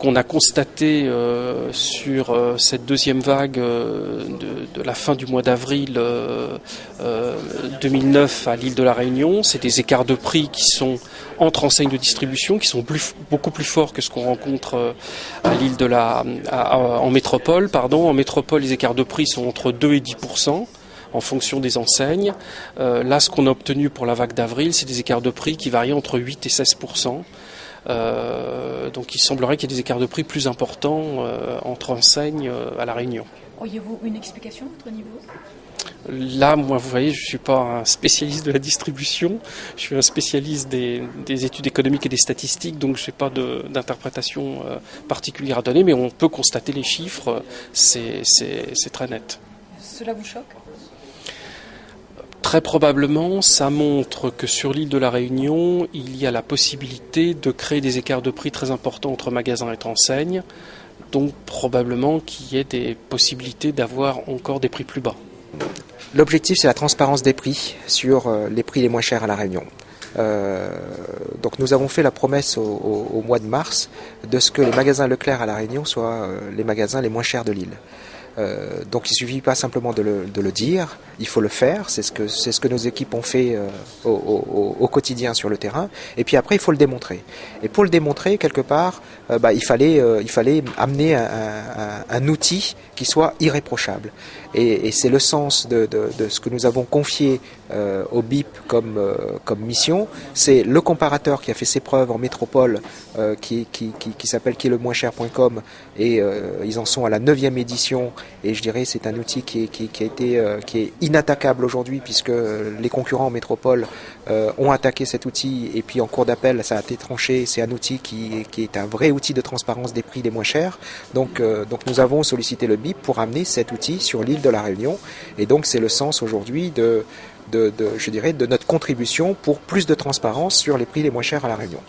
qu'on a constaté sur cette deuxième vague de la fin du mois d'avril 2009 à l'île de la Réunion, c'est des écarts de prix qui sont entre enseignes de distribution, qui sont beaucoup plus forts que ce qu'on rencontre à l'île de en métropole. En métropole, les écarts de prix sont entre 2 et 10%. En fonction des enseignes. Là, ce qu'on a obtenu pour la vague d'avril, c'est des écarts de prix qui varient entre 8 et 16%. Donc il semblerait qu'il y ait des écarts de prix plus importants entre enseignes à La Réunion. Auriez-vous une explication à votre niveau ? Là, moi, vous voyez, je ne suis pas un spécialiste de la distribution, je suis un spécialiste des études économiques et des statistiques, donc je n'ai pas d'interprétation particulière à donner, mais on peut constater les chiffres, c'est très net. Cela vous choque ? Très probablement, ça montre que sur l'île de la Réunion, il y a la possibilité de créer des écarts de prix très importants entre magasins et enseignes, donc probablement qu'il y ait des possibilités d'avoir encore des prix plus bas. L'objectif, c'est la transparence des prix sur les prix les moins chers à la Réunion. Donc nous avons fait la promesse au mois de mars de ce que les magasins Leclerc à la Réunion soient les magasins les moins chers de l'île. Donc il ne suffit pas simplement de le dire, il faut le faire, c'est ce que nos équipes ont fait au quotidien sur le terrain, et puis après il faut le démontrer. Et pour le démontrer, quelque part, il fallait amener un outil qui soit irréprochable. Et c'est le sens de ce que nous avons confié au BIP comme mission, c'est le comparateur qui a fait ses preuves en métropole, qui s'appelle quiestlemoincher.com, et ils en sont à la 9e édition. Et je dirais c'est un outil qui est inattaquable aujourd'hui, puisque les concurrents en métropole ont attaqué cet outil, et puis en cours d'appel ça a été tranché. C'est un outil qui est un vrai outil de transparence des prix les moins chers. Donc nous avons sollicité le BIP pour amener cet outil sur l'île de la Réunion, et donc c'est le sens aujourd'hui de notre contribution pour plus de transparence sur les prix les moins chers à la Réunion.